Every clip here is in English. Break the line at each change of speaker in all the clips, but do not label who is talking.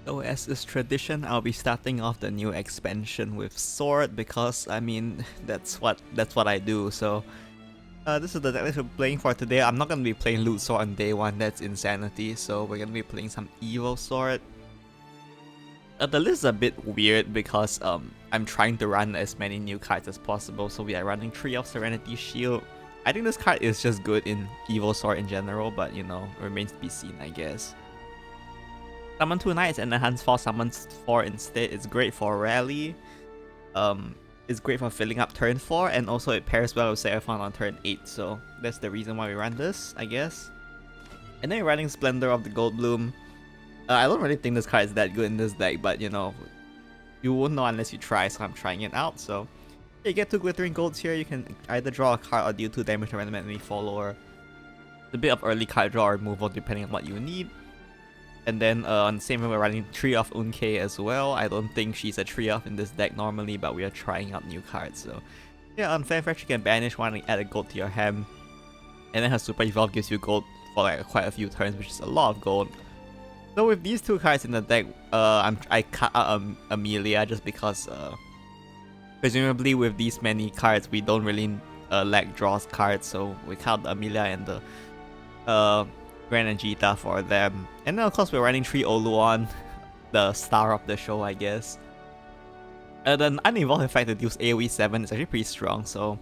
So as is tradition, I'll be starting off the new expansion with Sword because I mean that's what I do. So this is the deck we're playing for today. I'm not gonna be playing Loot Sword on day one, that's insanity. So we're gonna be playing some Evo Sword. The list is a bit weird because I'm trying to run as many new cards as possible. So we are running 3 of Serenity Shield. I think this card is just good in Evo Sword in general, but you know, remains to be seen, I guess. Summon 2 Knights and enhance 4 summons 4 instead. It's great for rally. It's great for filling up turn 4, and also it pairs well with Seraphon on turn 8. So that's the reason why we run this, I guess. And then we're running Splendor of the Goldbloom. I don't really think this card is that good in this deck, but you know, you won't know unless you try, so I'm trying it out. So you get 2 Glittering Golds here. You can either draw a card or deal 2 damage to random enemy follower. A bit of early card draw or removal depending on what you need. And then on the same way, we're running 3 of Unkei as well. I don't think she's a 3 of in this deck normally, but we are trying out new cards. So yeah, on Fairfetch you can banish one and add a gold to your hand. And then her Super Evolve gives you gold for like quite a few turns, which is a lot of gold. So with these 2 cards in the deck, I cut out Amelia just because presumably with these many cards we don't really lack draws cards, so we cut out the Amelia and the Gran Djeeta for them. And then of course we're running 3 Oluon, the star of the show, I guess. The unevolved effect that deals AoE 7 is actually pretty strong, so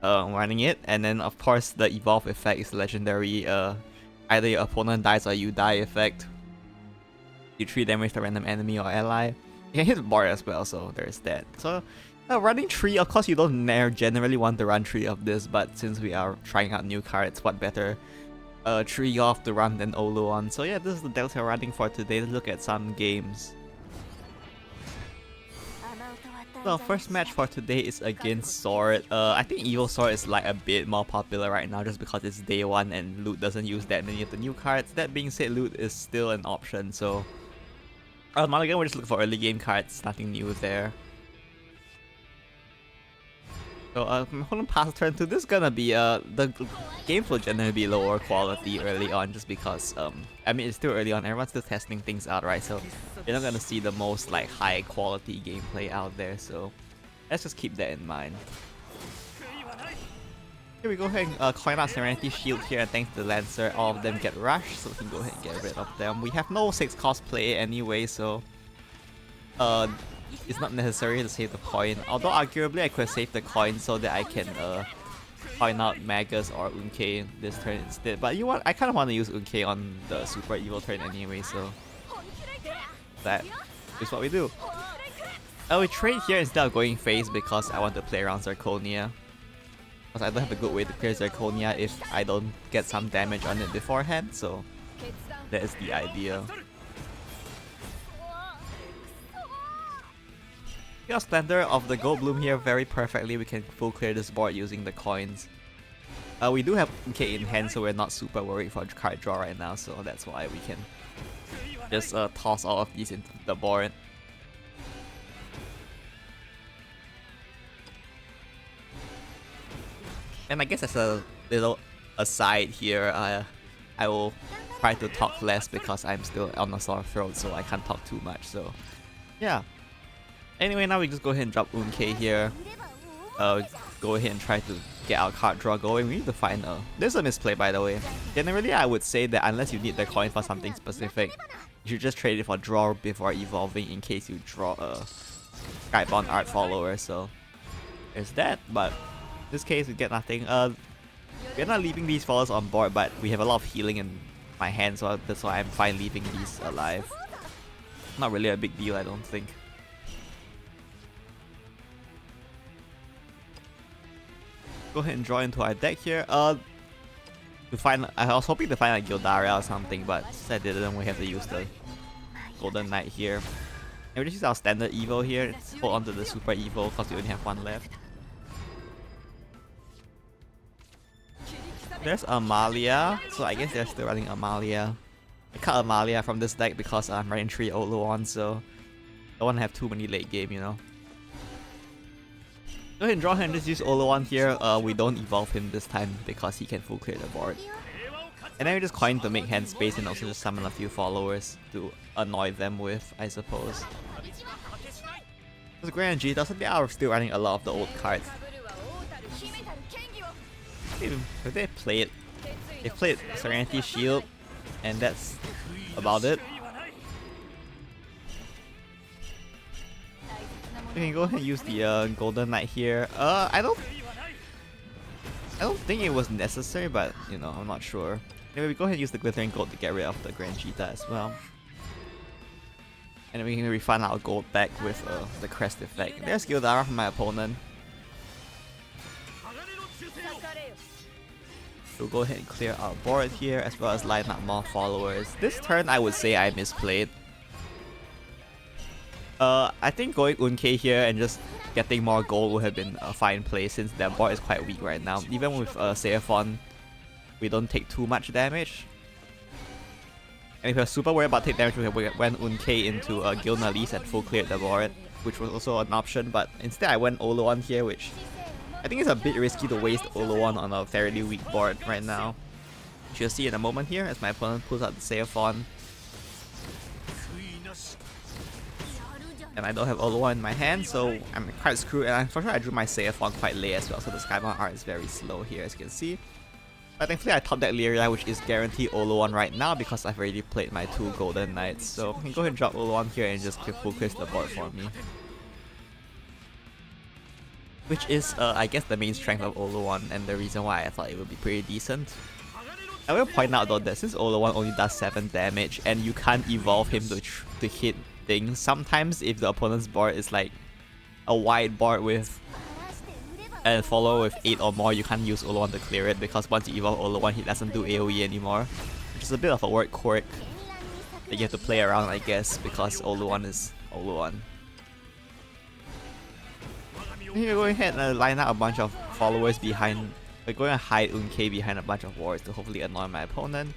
I'm running it. And then of course the evolve effect is legendary. Either your opponent dies or you die effect. You 3 damage to random enemy or ally. You can hit the board as well, so there's that. So running 3, of course you don't generally want to run 3 of this, but since we are trying out new cards, what better 3 off to run than Oluon. So yeah, this is the deck we're running for today. Let's look at some games. So first match for today is against Sword. I think Evo Sword is like a bit more popular right now just because it's day 1 and Loot doesn't use that many of the new cards. That being said, Loot is still an option, so Mulligan, we'll just look for early game cards, nothing new there. So I'm gonna pass turn 2. This is gonna be the games will generally be lower quality early on just because I mean it's still early on, everyone's still testing things out, right? So you're not gonna see the most like high quality gameplay out there, so let's just keep that in mind. Here we go ahead and coin out Serenity Shield here, and thanks to the Lancer all of them get rushed, so we can go ahead and get rid of them. We have no 6 cost play anyway, so it's not necessary to save the coin, although arguably I could save the coin so that I can coin out Magus or Unkei this turn instead. But you know what, I kind of want to use Unkei on the super evil turn anyway, so that is what we do. We trade here instead of going phase because I want to play around Zirconia. Because I don't have a good way to clear Zirconia if I don't get some damage on it beforehand, so that is the idea. We got Splendor of the Goldbloom here very perfectly. We can full clear this board using the coins. We do have Unkei in hand, so we're not super worried for card draw right now, so that's why we can just toss all of these into the board. And I guess as a little aside here, I will try to talk less because I'm still on a sore throat, so I can't talk too much, so yeah. Anyway, now we just go ahead and drop Unkei here. Go ahead and try to get our card draw going. We need to find a... There's a misplay, by the way. Generally, I would say that unless you need the coin for something specific, you should just trade it for draw before evolving in case you draw a Skybound Art follower, so there's that. But in this case, we get nothing. We're not leaving these followers on board, but we have a lot of healing in my hand, so that's why I'm fine leaving these alive. Not really a big deal, I don't think. Go ahead and draw into our deck here. I was hoping to find like Gildaria or something, but since I didn't, we have to use the Golden Knight here. And we just use our standard Evo here. Let's hold on to the Super Evo because we only have 1 left. There's Amelia, so I guess they're still running Amelia. I cut Amelia from this deck because I'm running 3 Oluon, so I don't want to have too many late game, you know. Go ahead and draw him and just use Oluon here. We don't evolve him this time because he can full clear the board. And then we just coin to make hand space and also just summon a few followers to annoy them with, I suppose. Because Gran Djeeta, so they are still running a lot of the old cards. They played Serenity Shield, and that's about it. We can go ahead and use the Golden Knight here. I don't think it was necessary, but you know, I'm not sure. Anyway, we go ahead and use the Glittering Gold to get rid of the Gran Djeeta as well. And then we can refund our gold back with the Crest effect. There's Gildara from my opponent. We'll go ahead and clear our board here as well as line up more followers. This turn I would say I misplayed. I think going Unkei here and just getting more gold would have been a fine play since their board is quite weak right now. Even with Seraphon, we don't take too much damage. And if you're super worried about take damage, we went Unkei into Gilnalis and full cleared the board, which was also an option, but instead I went Oluon here, which I think it's a bit risky to waste Oluon on a fairly weak board right now. Which you'll see in a moment here as my opponent pulls out the Seraphon. And I don't have Oluon in my hand, so I'm quite screwed. And unfortunately I drew my Seraphon quite late as well, so the Skybound art is very slow here as you can see. But thankfully I top deck Lyria, which is guaranteed Oluon right now because I've already played my 2 Golden Knights. So I can go ahead and drop Oluon here and just full clear the board for me. Which is, I guess, the main strength of Oluon and the reason why I thought it would be pretty decent. I will point out though that since Oluon only does 7 damage and you can't evolve him to hit things, sometimes if the opponent's board is like a wide board with and follow with 8 or more, you can't use Oluon to clear it because once you evolve Oluon, he doesn't do AoE anymore. Which is a bit of a word quirk that you have to play around, I guess, because Oluon is Oluon. We're going ahead and line up a bunch of followers behind. We're going to hide Unkei behind a bunch of wards to hopefully annoy my opponent.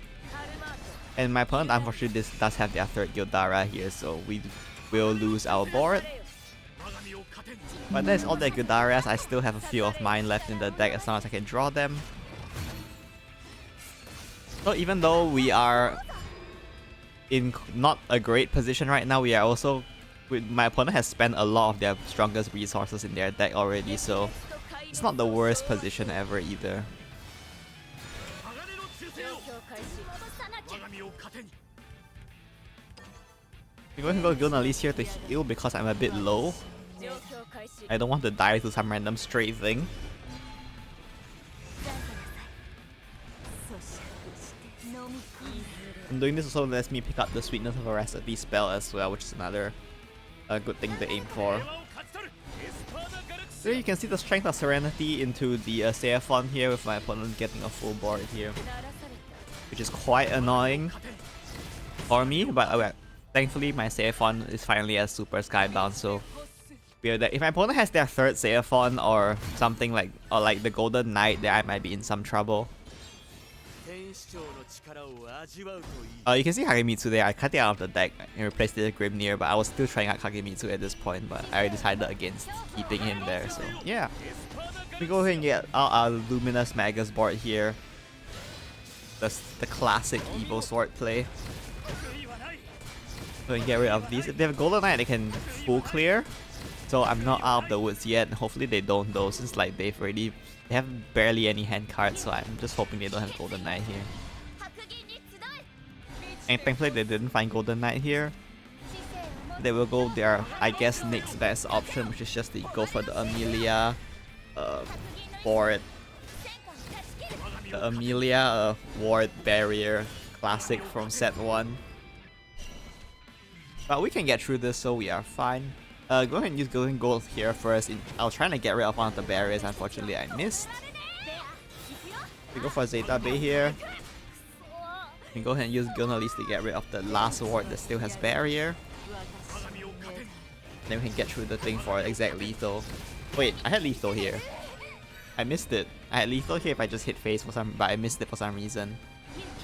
And my opponent, unfortunately, does have their 3rd Gildara here, so we will lose our board. But that's all the Gildaras. I still have a few of mine left in the deck as long as I can draw them. So even though we are in not a great position right now, we are also... my opponent has spent a lot of their strongest resources in their deck already, so it's not the worst position ever either. We're going to go Gilnalis here to heal because I'm a bit low. I don't want to die to some random stray thing. And doing this also lets me pick up the Sweetness of Veracity spell as well, which is another good thing to aim for. So you can see the strength of Serenity into the Seraphon here with my opponent getting a full board here, which is quite annoying for me, but thankfully my Seraphon is finally a super skybound, so if my opponent has their 3rd Seraphon or something like the Golden Knight, then I might be in some trouble. You can see Kagemitsu there. I cut it out of the deck and replaced it with Grimnir, but I was still trying out Kagemitsu at this point, but I decided against keeping him there, so yeah. We go ahead and get our Luminous Magus board here. That's the classic Evo Sword play. So we can get rid of these. If they have Golden Knight, they can full clear. So I'm not out of the woods yet. Hopefully they don't though, since like they have barely any hand cards, so I'm just hoping they don't have Golden Knight here. And thankfully they didn't find Golden Knight here. They will go their, I guess, next best option, which is just to go for the Amelia board. The Amelia ward barrier classic from set 1. But we can get through this, so we are fine. Go ahead and use Golden Gold here first. I was trying to get rid of one of the barriers, unfortunately I missed. We go for Zeta Bay here. We can go ahead and use Gilnalis to get rid of the last ward that still has barrier. Then we can get through the thing for exact lethal. Wait, I had lethal here. I missed it. I had lethal here if I just hit face for some, but I missed it for some reason.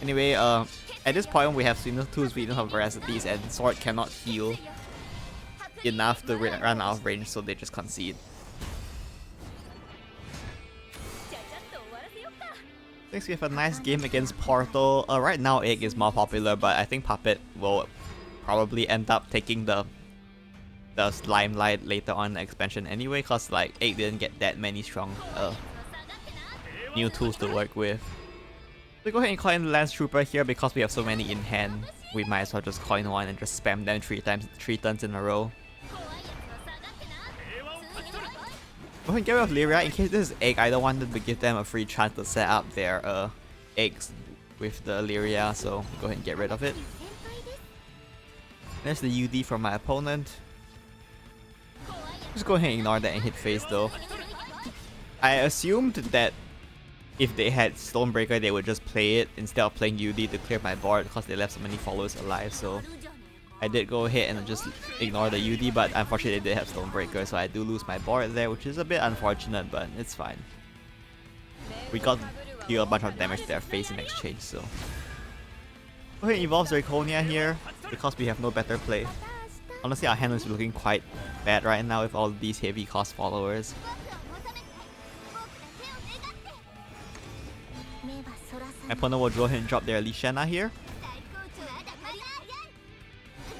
Anyway, at this point we have 2 Sweetness of Veracities and Sword cannot heal enough to run out of range, so they just concede. Thanks, we have a nice game against Portal. Right now Egg is more popular, but I think Puppet will probably end up taking the limelight later on in the expansion anyway, cause like Egg didn't get that many strong new tools to work with. So go ahead and coin Lance Trooper here because we have so many in hand. We might as well just coin one and just spam them 3 turns in a row. Go ahead and get rid of Lyria in case this is Egg. I don't want them to give them a free chance to set up their eggs with the Lyria, so go ahead and get rid of it. There's the UD from my opponent. Just go ahead and ignore that and hit face though. I assumed that if they had Stonebreaker, they would just play it instead of playing UD to clear my board because they left so many followers alive, so I did go ahead and just ignore the UD, but unfortunately they did have Stonebreaker, so I do lose my board there, which is a bit unfortunate, but it's fine. We got to deal a bunch of damage to their face in exchange, so... Go ahead and evolve Zirconia here, because we have no better play. Honestly, our hand is looking quite bad right now with all these heavy cost followers. My opponent will go ahead and drop their Lishana here.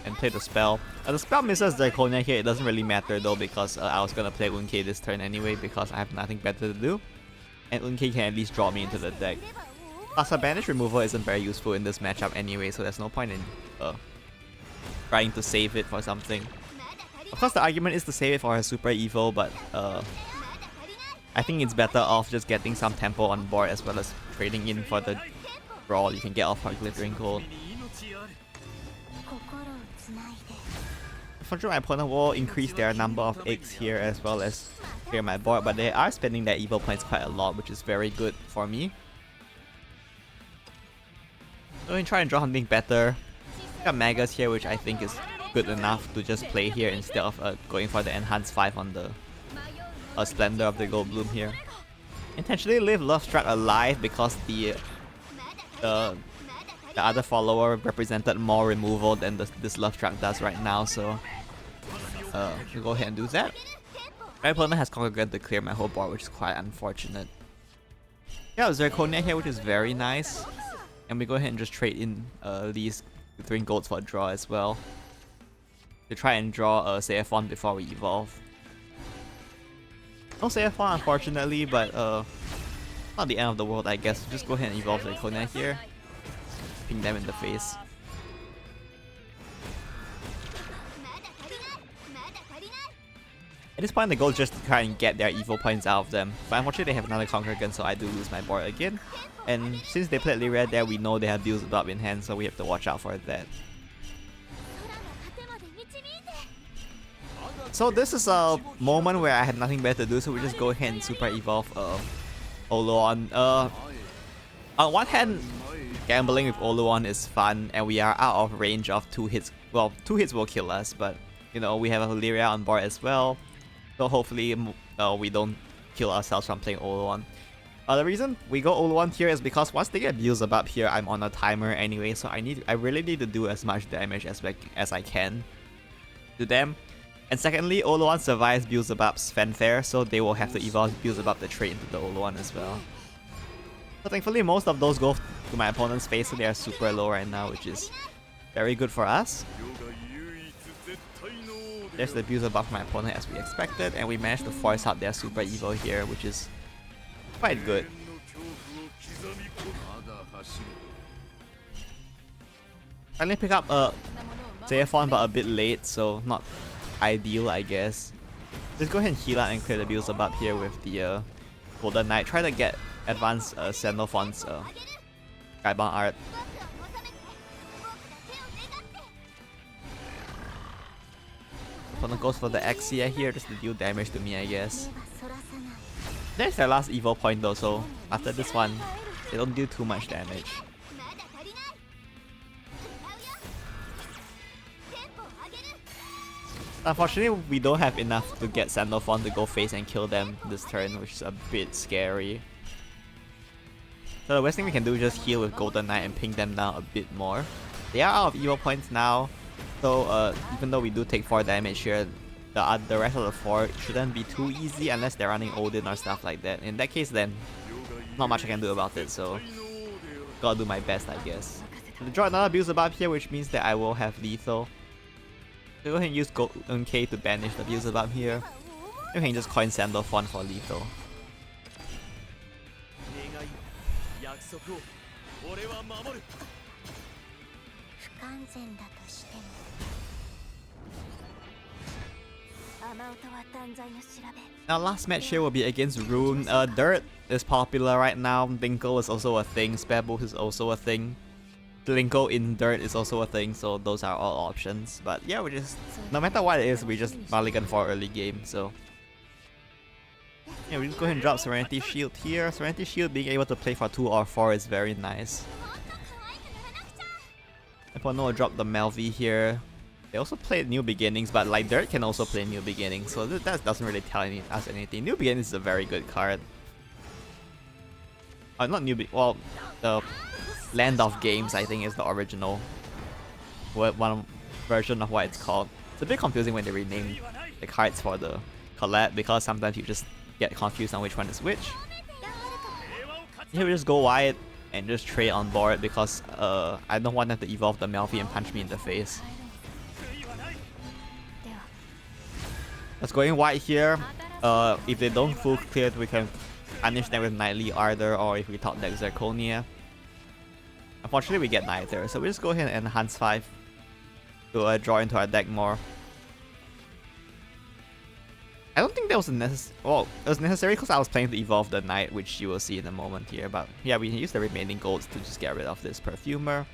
And play the spell. The spell misses Zirconia here, it doesn't really matter though because I was gonna play Unke this turn anyway because I have nothing better to do. And Unke can at least draw me into the deck. Plus her Banish removal isn't very useful in this matchup anyway, so there's no point in trying to save it for something. Of course the argument is to save it for her Super Evo, but I think it's better off just getting some tempo on board as well as trading in for the brawl you can get off her Glittering Gold. Unfortunately, my opponent will increase their number of eggs here as well as clear my board, but they are spending their Evo points quite a lot, which is very good for me. So I'm going to try and draw something better. I got Magus here, which I think is good enough to just play here instead of going for the Enhanced 5 on the Splendor of the Gold Bloom here. Intentionally leave Love Struck alive because the other follower represented more removal than this Love Struck does right now, so we'll go ahead and do that. My opponent has Congregant to clear my whole board, which is quite unfortunate. Yeah, Zirconia here, which is very nice. And we go ahead and just trade in these 3 golds for a draw as well. To try and draw a Seraphon before we evolve. No Seraphon unfortunately, but not the end of the world I guess. Just go ahead and evolve Zirconia here. Ping them in the face. At this point the goal is just to try and get their Evo points out of them. But unfortunately they have another Congregant, so I do lose my board again. And since they played Lyria there, we know they have Beelzebub in hand, so we have to watch out for that. So this is a moment where I had nothing better to do, so we just go ahead and super evolve Oluon. On one hand, gambling with Oluon is fun, and we are out of range of 2 hits. Well, 2 hits will kill us, but you know, we have a Lyria on board as well. So hopefully we don't kill ourselves from playing Oluon. The reason we go Oluon here is because once they get Beelzebub here, I'm on a timer anyway, so I really need to do as much damage as I can to them. And secondly, Oluon survives Beelzebub's fanfare, so they will have to evolve Beelzebub to trade into the Oluon as well. So thankfully most of those go to my opponent's face, so they are super low right now, which is very good for us. There's the Beelzebub for my opponent as we expected, and we managed to force out their Super Evo here, which is quite good. I only pick up a Seraphon but a bit late, so not ideal I guess. Let's go ahead and heal out and clear the Beelzebub here with the Golden Knight. Try to get advanced Xenophon's Skybound art. Opponent goes for the Axia here just to deal damage to me I guess. There's their last Evo point though, so after this one, they don't do too much damage. Unfortunately, we don't have enough to get Xenophon to go face and kill them this turn, which is a bit scary. So the best thing we can do is just heal with Golden Knight and ping them down a bit more. They are out of Evo points now, so even though we do take 4 damage here, the rest of the 4 shouldn't be too easy unless they're running Odin or stuff like that. In that case then, not much I can do about it, so gotta do my best, I guess. Draw another Abuse the Barb here, which means that I will have lethal. So go ahead and use Golden K to banish the Abuse the Barb here. You can just coin Sandal Font for lethal. Now last match here will be against Rune. Dirt is popular right now, Dinkle is also a thing, Spare Boost is also a thing. Dinkle in Dirt is also a thing, so those are all options. But yeah, we just, no matter what it is, we just mulligan for early game, so. Yeah, we just go ahead and drop Serenity Shield here. Serenity Shield being able to play for 2 or 4 is very nice. Opponent will drop the Melvi here. They also played New Beginnings, but like Dirt can also play New Beginnings, so that doesn't really tell us anything. New Beginnings is a very good card. Not well, the Land of Games I think is the original one version of what it's called. It's a bit confusing when they rename the cards for the collab because sometimes you just get confused on which one is which. Here we just go wide and just trade on board because I don't want them to evolve the Melvi and punch me in the face. Let's go in wide here. If they don't full clear, we can punish them with Knightly Ardor, or if we top deck Zirconia. Unfortunately, we get neither, so we just go ahead and enhance 5 to draw into our deck more. I don't think that was well, it was necessary because I was planning to evolve the Knight, which you will see in a moment here. But yeah, we can use the remaining golds to just get rid of this Perfumer.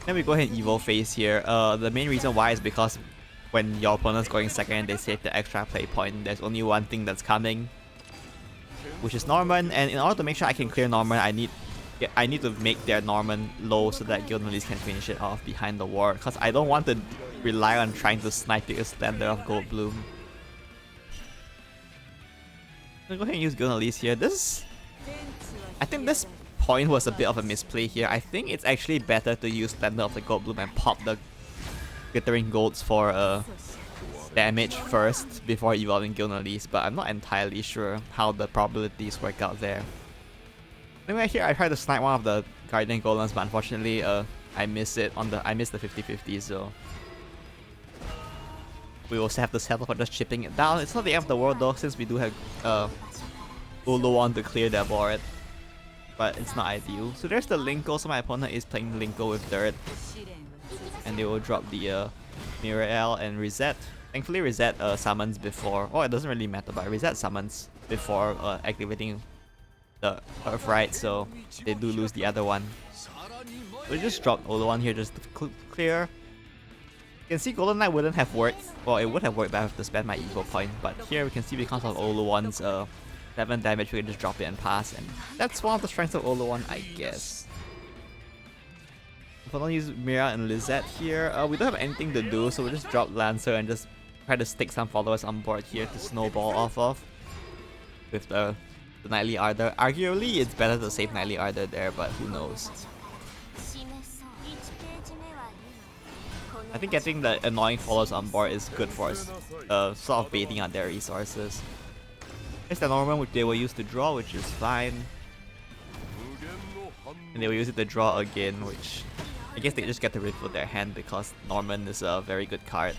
Then we go ahead and Evo phase here. The main reason why is because when your opponent's going second and they save the extra play point, there's only one thing that's coming, which is Norman. And in order to make sure I can clear Norman, I need to make their Norman low so that Gildan can finish it off behind the ward, because I don't want to rely on trying to snipe the Slender of Gold Bloom. So go ahead and use Gildan here. I think this point was a bit of a misplay here. I think it's actually better to use Slender of the Gold Bloom and pop the Glittering Golds for damage first before evolving Gildan, but I'm not entirely sure how the probabilities work out there. Anyway, here I tried to snipe one of the Guardian Golems, but unfortunately I missed it I missed the 50-50, so we also have to settle for just chipping it down. It's not the end of the world though, since we do have Oluon to clear their board, but it's not ideal. So there's the Linko, so my opponent is playing Linko with Dirt, and they will drop the Mirael and Reset. Thankfully Reset summons before, it doesn't really matter, but Reset summons before activating the Earthright, so they do lose the other one. We just dropped Oluon here just to clear. You can see Golden Knight wouldn't have worked, well it would have worked, but I have to spend my Evo point, but here we can see because of Oluon's 7 damage we can just drop it and pass, and that's one of the strengths of Oluon, I guess. If I don't use Mira and Lizette here, we don't have anything to do, so we just drop Lancer and just try to stick some followers on board here to snowball off of with the Knightly Ardor. Arguably, it's better to save Knightly Ardor there, but who knows. I think getting the annoying followers on board is good for us, sort of baiting out their resources. Here's the Norman, which they will use to draw, which is fine. And they will use it to draw again, which I guess they just get to rid of their hand because Norman is a very good card.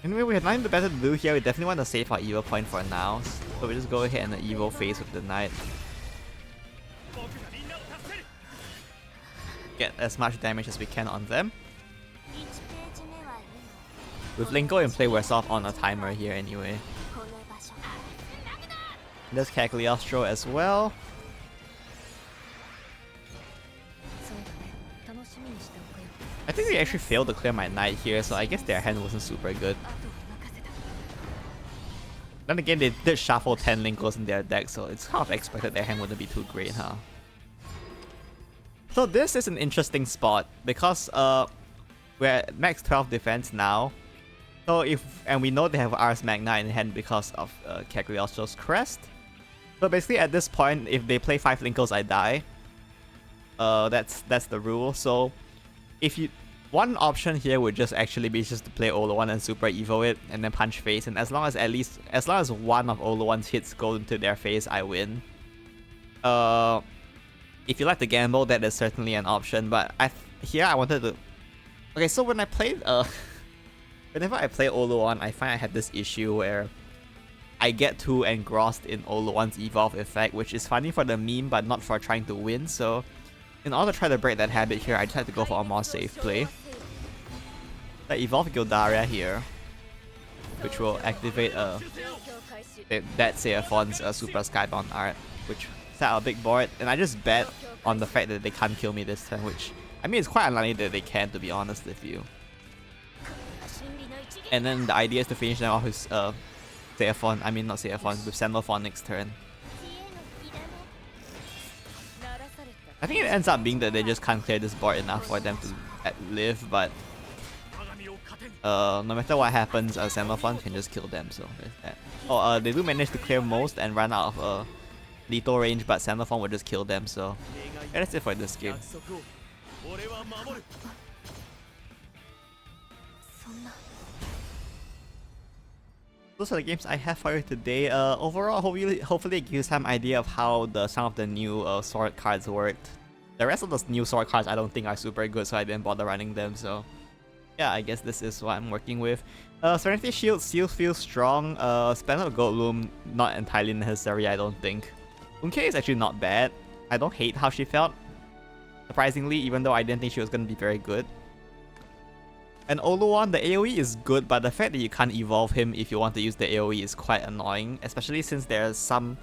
Anyway, we have nothing better to do here. We definitely want to save our Evo point for now, so we just go ahead and Evo phase with the Knight. Get as much damage as we can on them. With Linko in play, we're sort of on a timer here anyway. There's Cagliostro as well. I think they actually failed to clear my Knight here, so I guess their hand wasn't super good. Then again, they did shuffle 10 Linkos in their deck, so it's kind of expected their hand wouldn't be too great, huh? So this is an interesting spot because we're at max 12 defense now. So and we know they have Ars Magna in hand because of Cagliostro's Crest. So basically at this point, if they play 5 Linkos, I die. That's the rule. So if one option here would just actually be just to play Oluon and super evo it and then punch face, and as long as one of Oluon's hits go into their face, I win. If you like to gamble, that is certainly an option, but here I wanted to... Okay, so when I played whenever I play Oluon, I find I had this issue where I get too engrossed in Oluon's evolve effect, which is funny for the meme but not for trying to win, so in order to try to break that habit here, I just had to go for a more safe play. I evolve Gildaria here, which will activate that Seraphon's Super Skybound art, which set out a big board, and I just bet on the fact that they can't kill me this turn, which, I mean, it's quite unlikely that they can, to be honest with you. And then the idea is to finish them off with Seraphon, I mean not Seraphon, with Sandalphon next turn. I think it ends up being that they just can't clear this board enough for them to live, but no matter what happens, Sandalphon can just kill them, so there's that. Oh, they do manage to clear most and run out of lethal range, but Sandalphon will just kill them, so yeah, that's it for this game. Those are the games I have for you today. Overall, hopefully it gives you some idea of how some of the new sword cards worked. The rest of those new sword cards I don't think are super good, so I didn't bother running them, so yeah, I guess this is what I'm working with. Serenity Shield still feels strong. Splendor Gold Loom, not entirely necessary, I don't think. Unke is actually not bad. I don't hate how she felt, surprisingly, even though I didn't think she was going to be very good. And Oluon, the AoE is good, but the fact that you can't evolve him if you want to use the AoE is quite annoying, especially since there's some...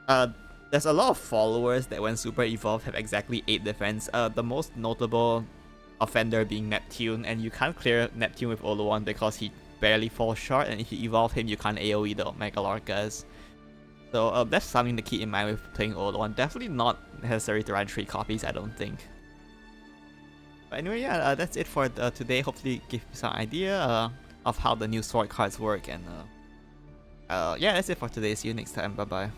there's a lot of followers that when super evolved have exactly 8 defense, the most notable offender being Neptune, and you can't clear Neptune with Oluon because he barely falls short, and if you evolve him you can't AoE the Megalorcas. So that's something to keep in mind with playing Oluon. Definitely not necessary to run 3 copies, I don't think. But anyway, yeah, that's it for today. Hopefully give you some idea of how the new sword cards work, and yeah, that's it for today. See you next time. Bye bye.